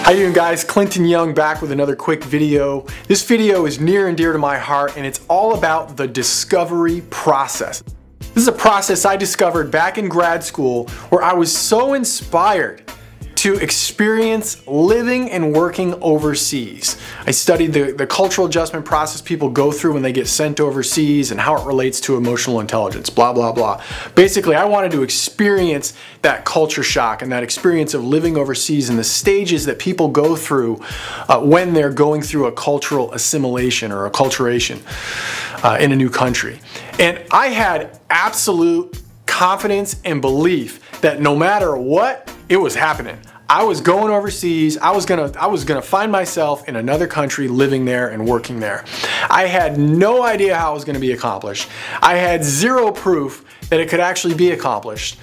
How you doing, guys? Clinton Young back with another quick video. This video is near and dear to my heart, and it's all about the discovery process. This is a process I discovered back in grad school where I was so inspired to experience living and working overseas. I studied the cultural adjustment process people go through when they get sent overseas and how it relates to emotional intelligence, blah, blah, blah. Basically, I wanted to experience that culture shock and that experience of living overseas and the stages that people go through when they're going through a cultural assimilation or acculturation in a new country. And I had absolute confidence and belief that no matter what, it was happening. I was going overseas. I was gonna find myself in another country, living there and working there. I had no idea how it was gonna be accomplished. I had zero proof that it could actually be accomplished,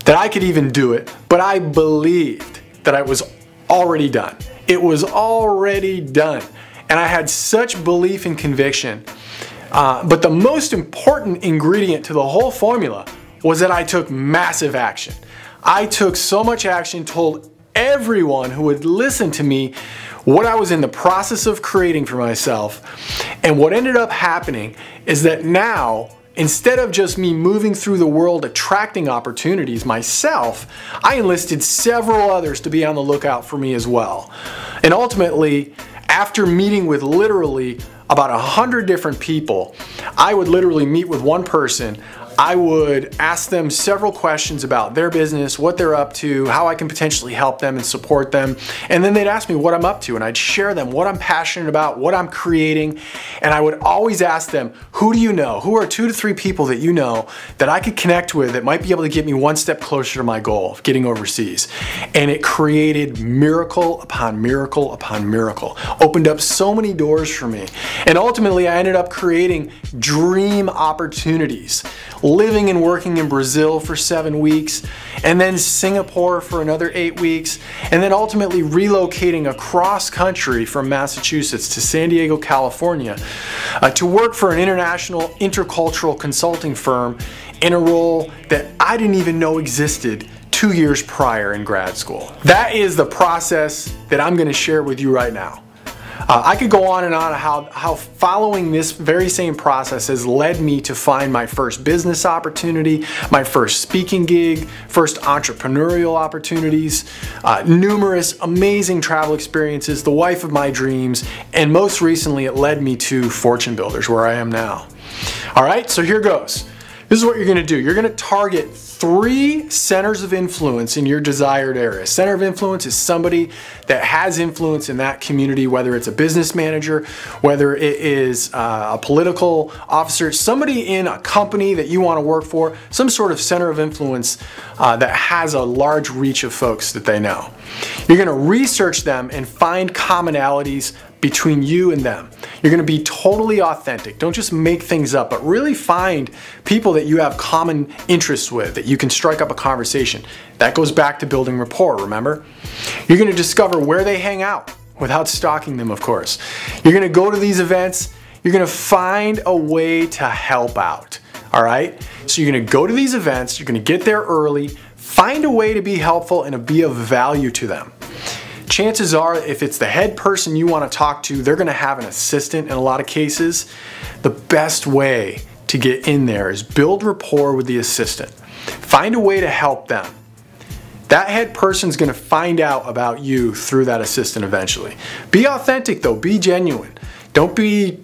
that I could even do it, but I believed that it was already done. It was already done. And I had such belief and conviction. But the most important ingredient to the whole formula was that I took massive action. I took so much action, told everyone who would listen to me what I was in the process of creating for myself. And what ended up happening is that now, instead of just me moving through the world attracting opportunities myself, I enlisted several others to be on the lookout for me as well. And ultimately, after meeting with literally about 100 different people, I would literally meet with one person. I would ask them several questions about their business, what they're up to, how I can potentially help them and support them. And then they'd ask me what I'm up to, and I'd share them what I'm passionate about, what I'm creating. And I would always ask them, who do you know? Who are 2 to 3 people that you know that I could connect with that might be able to get me one step closer to my goal of getting overseas? And it created miracle upon miracle upon miracle. Opened up so many doors for me. And ultimately, I ended up creating dream opportunities. Living and working in Brazil for 7 weeks, and then Singapore for another 8 weeks, and then ultimately relocating across country from Massachusetts to San Diego, California, to work for an international intercultural consulting firm in a role that I didn't even know existed 2 years prior in grad school. That is the process that I'm going to share with you right now. I could go on and on how following this very same process has led me to find my first business opportunity, my first speaking gig, first entrepreneurial opportunities, numerous amazing travel experiences, the wife of my dreams, and most recently it led me to Fortune Builders, where I am now. All right, so here goes. This is what you're gonna do. You're gonna target 3 centers of influence in your desired area. Center of influence is somebody that has influence in that community, whether it's a business manager, whether it is a political officer, somebody in a company that you wanna work for, some sort of center of influence that has a large reach of folks that they know. You're gonna research them and find commonalities between you and them. You're gonna be totally authentic. Don't just make things up, but really find people that you have common interests with, that you can strike up a conversation. That goes back to building rapport, remember? You're gonna discover where they hang out without stalking them, of course. You're gonna go to these events. You're gonna find a way to help out, all right? So you're gonna go to these events, you're gonna get there early, find a way to be helpful and to be of value to them. Chances are, if it's the head person you want to talk to, they're going to have an assistant in a lot of cases. The best way to get in there is build rapport with the assistant. Find a way to help them. That head person's going to find out about you through that assistant eventually. Be authentic though, be genuine. Don't be,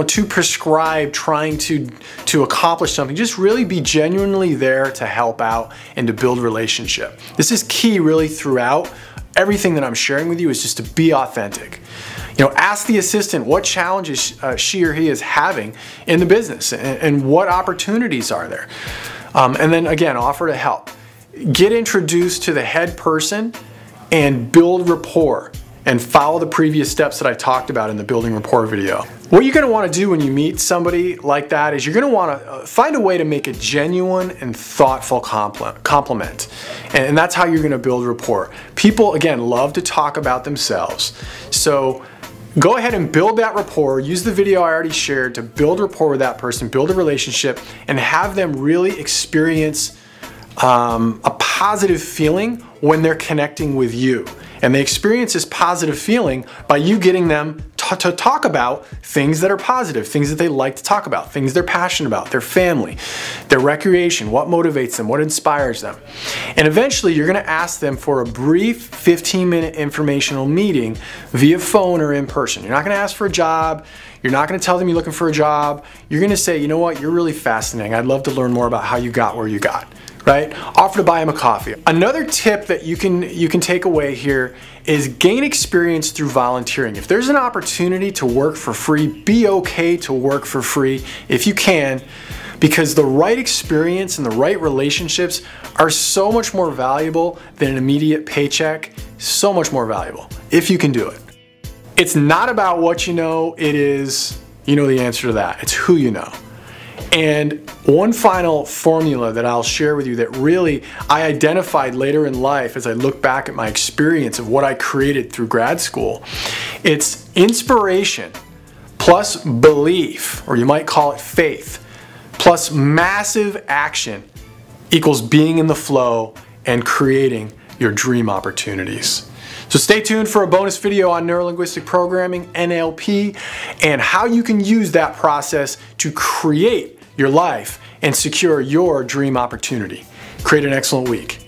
too prescribed trying to accomplish something. Just really be genuinely there to help out and to build relationship. This is key really throughout. Everything that I'm sharing with you is just to be authentic. Ask the assistant what challenges she or he is having in the business and what opportunities are there. And then again, offer to help. Get introduced to the head person and build rapport and follow the previous steps that I talked about in the building rapport video. What you're gonna wanna do when you meet somebody like that is you're gonna wanna find a way to make a genuine and thoughtful compliment. And that's how you're gonna build rapport. People, again, love to talk about themselves. So go ahead and build that rapport. Use the video I already shared to build rapport with that person, build a relationship, and have them really experience a positive feeling when they're connecting with you. And they experience this positive feeling by you getting them to talk about things that are positive, things that they like to talk about, things they're passionate about, their family, their recreation, what motivates them, what inspires them. And eventually you're going to ask them for a brief 15-minute informational meeting via phone or in person. You're not going to ask for a job. You're not going to tell them you're looking for a job. You're going to say, you know what, you're really fascinating. I'd love to learn more about how you got where you got. Right? Offer to buy them a coffee. Another tip that you can take away here is gain experience through volunteering. If there's an opportunity to work for free, be okay to work for free if you can, because the right experience and the right relationships are so much more valuable than an immediate paycheck, so much more valuable if you can do it. It's not about what you know, it is, you know the answer to that. It's who you know. And one final formula that I'll share with you that really I identified later in life as I look back at my experience of what I created through grad school. It's inspiration plus belief, or you might call it faith, plus massive action equals being in the flow and creating your dream opportunities. So stay tuned for a bonus video on neurolinguistic programming, NLP, and how you can use that process to create your life and secure your dream opportunity. Create an excellent week.